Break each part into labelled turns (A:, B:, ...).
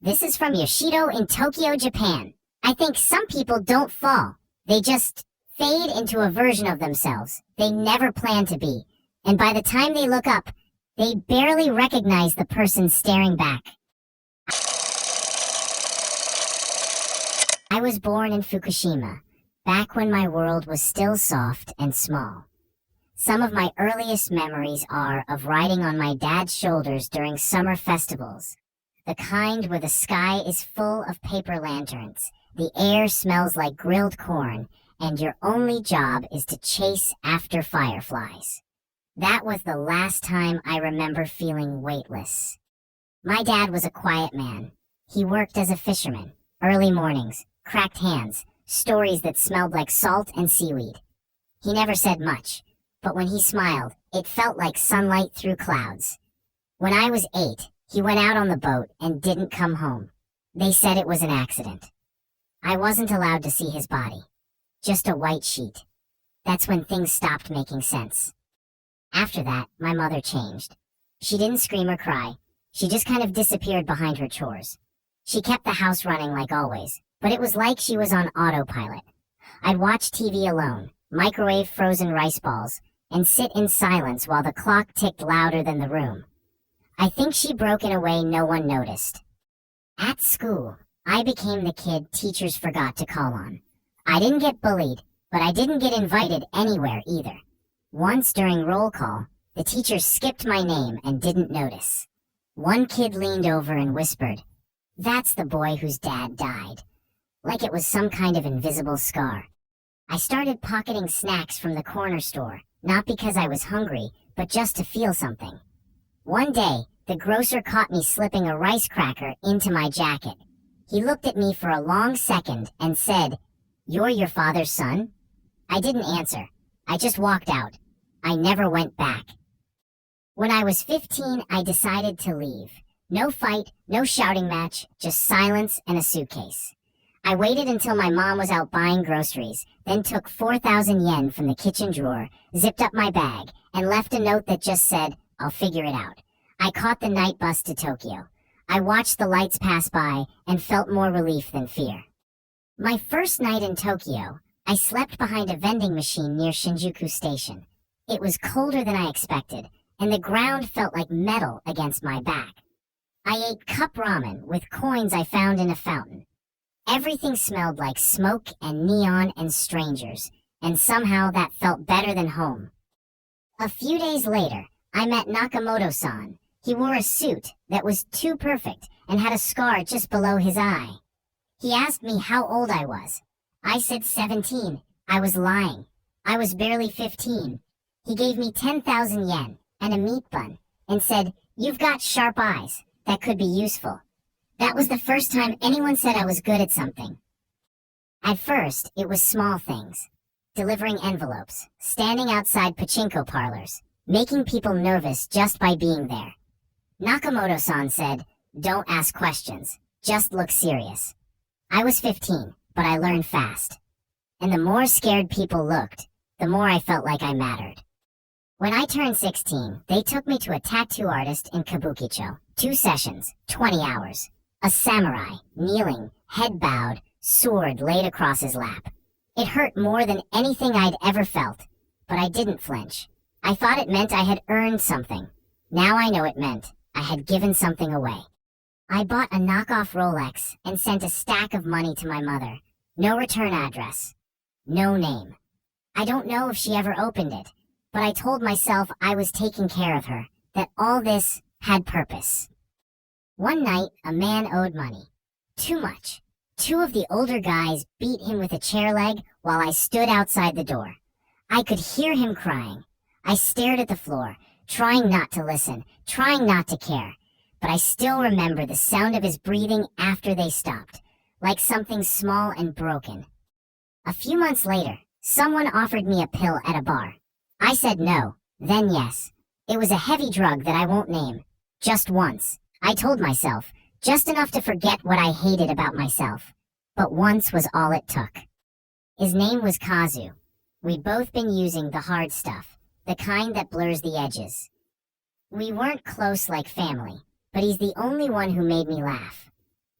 A: This is from Yoshito in Tokyo, Japan. I think some people don't fall. They just fade into a version of themselves they never planned to be. And by the time they look up, they barely recognize the person staring back. I was born in Fukushima, back when my world was still soft and small. Some of my earliest memories are of riding on my dad's shoulders during summer festivals, the kind where the sky is full of paper lanterns, the air smells like grilled corn, and your only job is to chase after fireflies. That was the last time I remember feeling weightless. My dad was a quiet man. He worked as a fisherman, early mornings, cracked hands, stories that smelled like salt and seaweed. He never said much, but when he smiled, it felt like sunlight through clouds. When I was 8, he went out on the boat and didn't come home. They said it was an accident. I wasn't allowed to see his body. Just a white sheet. That's when things stopped making sense. After that, my mother changed. She didn't scream or cry. She just kind of disappeared behind her chores. She kept the house running like always, but it was like she was on autopilot. I'd watch TV alone, microwave frozen rice balls, and sit in silence while the clock ticked louder than the room. I think she broke in a way no one noticed. At school, I became the kid teachers forgot to call on. I didn't get bullied, but I didn't get invited anywhere either. Once during roll call, the teacher skipped my name and didn't notice. One kid leaned over and whispered, "That's the boy whose dad died," like it was some kind of invisible scar. I started pocketing snacks from the corner store, not because I was hungry, but just to feel something. One day, the grocer caught me slipping a rice cracker into my jacket. He looked at me for a long second and said, "You're your father's son?" I didn't answer. I just walked out. I never went back. When I was 15, I decided to leave. No fight, no shouting match, just silence and a suitcase. I waited until my mom was out buying groceries, then took 4,000 yen from the kitchen drawer, zipped up my bag, and left a note that just said, "I'll figure it out." I caught the night bus to Tokyo. I watched the lights pass by and felt more relief than fear. My first night in Tokyo, I slept behind a vending machine near Shinjuku Station. It was colder than I expected, and the ground felt like metal against my back. I ate cup ramen with coins I found in a fountain. Everything smelled like smoke and neon and strangers, and somehow that felt better than home. A few days later, I met Nakamoto-san. He wore a suit that was too perfect and had a scar just below his eye. He asked me how old I was. I said 17. I was lying. I was barely 15. He gave me 10,000 yen and a meat bun and said, "You've got sharp eyes. That could be useful." That was the first time anyone said I was good at something. At first, it was small things. Delivering envelopes, standing outside pachinko parlors, making people nervous just by being there. Nakamoto-san said, "Don't ask questions, just look serious." I was 15, but I learned fast. And the more scared people looked, the more I felt like I mattered. When I turned 16, they took me to a tattoo artist in Kabukicho. 2 sessions, 20 hours. A samurai, kneeling, head bowed, sword laid across his lap. It hurt more than anything I'd ever felt, but I didn't flinch. I thought it meant I had earned something. Now I know it meant I had given something away. I bought a knockoff Rolex and sent a stack of money to my mother. No return address. No name. I don't know if she ever opened it, but I told myself I was taking care of her, that all this had purpose. One night, a man owed money. Too much. 2 of the older guys beat him with a chair leg while I stood outside the door. I could hear him crying. I stared at the floor, trying not to listen, trying not to care. But I still remember the sound of his breathing after they stopped, like something small and broken. A few months later, someone offered me a pill at a bar. I said no, then yes. It was a heavy drug that I won't name. Just once. I told myself, just enough to forget what I hated about myself. But once was all it took. His name was Kazu. We'd both been using the hard stuff, the kind that blurs the edges. We weren't close like family, but he's the only one who made me laugh.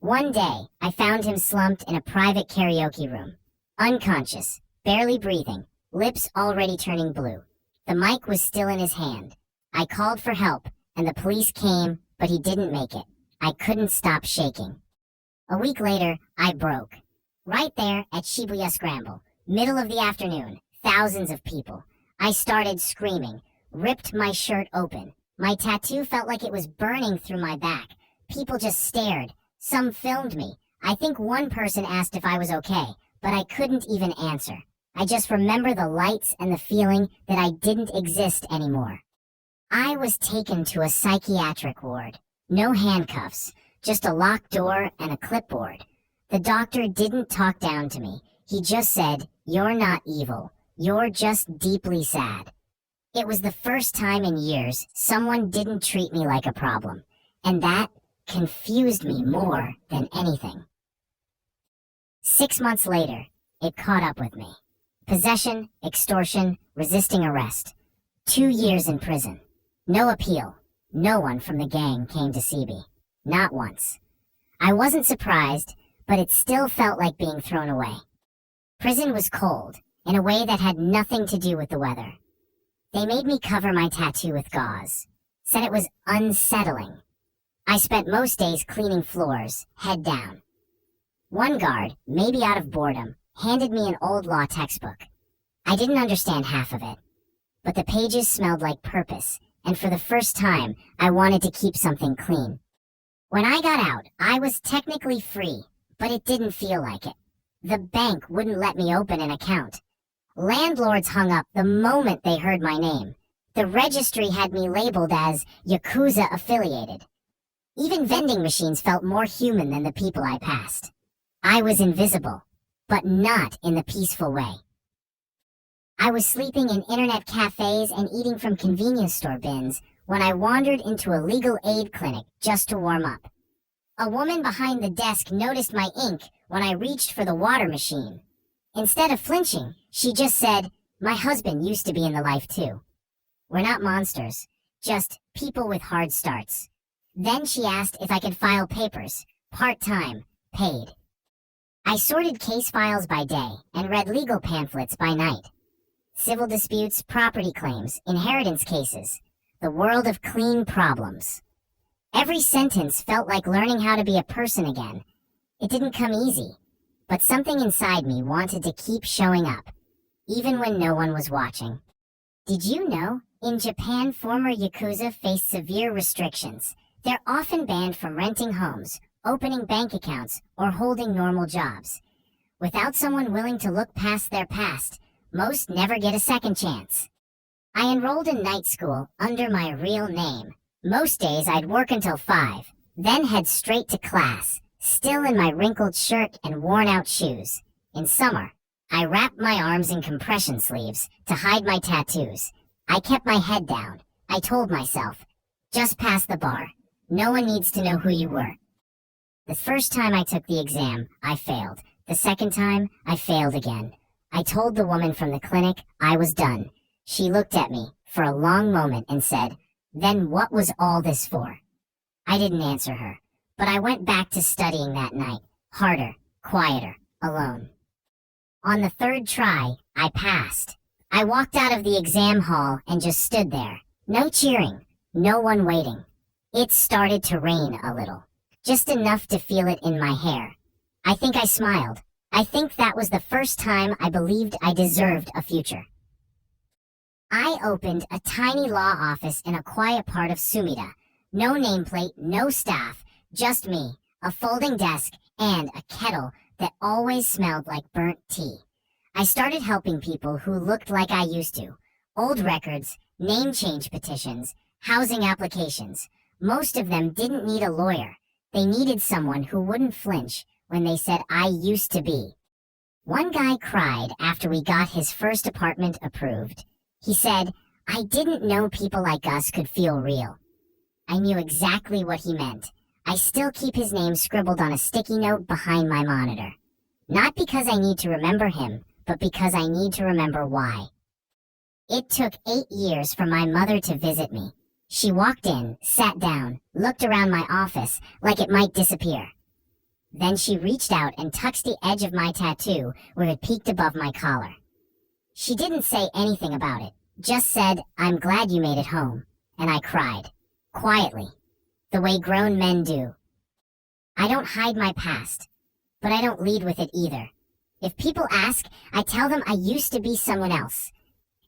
A: One day, I found him slumped in a private karaoke room. Unconscious, barely breathing, lips already turning blue. The mic was still in his hand. I called for help, and the police came, but he didn't make it. I couldn't stop shaking. A week later, I broke. Right there at Shibuya Scramble, middle of the afternoon, thousands of people. I started screaming, ripped my shirt open. My tattoo felt like it was burning through my back. People just stared. Some filmed me. I think one person asked if I was okay, but I couldn't even answer. I just remember the lights and the feeling that I didn't exist anymore. I was taken to a psychiatric ward. No handcuffs, just a locked door and a clipboard. The doctor didn't talk down to me. He just said, "You're not evil. You're just deeply sad." It was the first time in years someone didn't treat me like a problem, and that confused me more than anything. 6 months later, it caught up with me. Possession, extortion, resisting arrest. 2 years in prison. No appeal. No one from the gang came to see me. Not once. I wasn't surprised, but it still felt like being thrown away. Prison was cold, in a way that had nothing to do with the weather. They made me cover my tattoo with gauze. Said it was unsettling. I spent most days cleaning floors, head down. One guard, maybe out of boredom, handed me an old law textbook. I didn't understand half of it, but the pages smelled like purpose, and for the first time, I wanted to keep something clean. When I got out, I was technically free, but it didn't feel like it. The bank wouldn't let me open an account. Landlords hung up the moment they heard my name. The registry had me labeled as Yakuza affiliated. Even vending machines felt more human than the people I passed. I was invisible, but not in the peaceful way. I was sleeping in internet cafes and eating from convenience store bins when I wandered into a legal aid clinic just to warm up. A woman behind the desk noticed my ink when I reached for the water machine. Instead of flinching, she just said, "My husband used to be in the life too." We're not monsters, just people with hard starts. Then she asked if I could file papers, part-time, paid. I sorted case files by day and read legal pamphlets by night. Civil disputes, property claims, inheritance cases, the world of clean problems. Every sentence felt like learning how to be a person again. It didn't come easy, but something inside me wanted to keep showing up, even when no one was watching. Did you know, in Japan, former Yakuza face severe restrictions? They're often banned from renting homes, opening bank accounts, or holding normal jobs. Without someone willing to look past their past, most never get a second chance. I enrolled in night school under my real name. Most days I'd work until 5, then head straight to class, still in my wrinkled shirt and worn-out shoes. In summer, I wrapped my arms in compression sleeves to hide my tattoos. I kept my head down. I told myself, just pass the bar. No one needs to know who you were. The first time I took the exam, I failed. The second time, I failed again. I told the woman from the clinic I was done. She looked at me for a long moment and said, "Then what was all this for?" I didn't answer her, but I went back to studying that night, harder, quieter, alone. On the third try, I passed. I walked out of the exam hall and just stood there. No cheering, no one waiting. It started to rain a little, just enough to feel it in my hair. I think I smiled. I think that was the first time I believed I deserved a future. I opened a tiny law office in a quiet part of Sumida. No nameplate, no staff, just me, a folding desk, and a kettle that always smelled like burnt tea. I started helping people who looked like I used to. Old records, name change petitions, housing applications. Most of them didn't need a lawyer. They needed someone who wouldn't flinch when they said I used to be. One guy cried after we got his first apartment approved. He said, "I didn't know people like us could feel real." I knew exactly what he meant. I still keep his name scribbled on a sticky note behind my monitor. Not because I need to remember him, but because I need to remember why. It took 8 years for my mother to visit me. She walked in, sat down, looked around my office like it might disappear. Then she reached out and touched the edge of my tattoo where it peeked above my collar. She didn't say anything about it, just said, "I'm glad you made it home," and I cried. Quietly. The way grown men do. I don't hide my past, but I don't lead with it either. If people ask, I tell them I used to be someone else,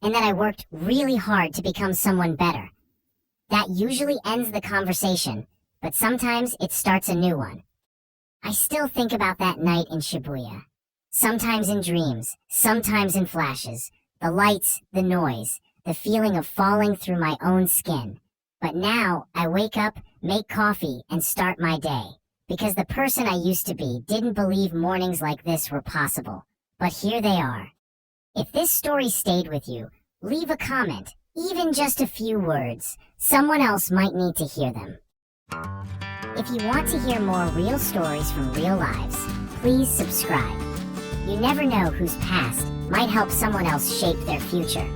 A: and that I worked really hard to become someone better. That usually ends the conversation, but sometimes it starts a new one. I still think about that night in Shibuya. Sometimes in dreams, sometimes in flashes. The lights, the noise, the feeling of falling through my own skin. But now, I wake up, make coffee, and start my day. Because the person I used to be didn't believe mornings like this were possible. But here they are. If this story stayed with you, leave a comment, even just a few words. Someone else might need to hear them. If you want to hear more real stories from real lives, please subscribe. You never know whose past might help someone else shape their future.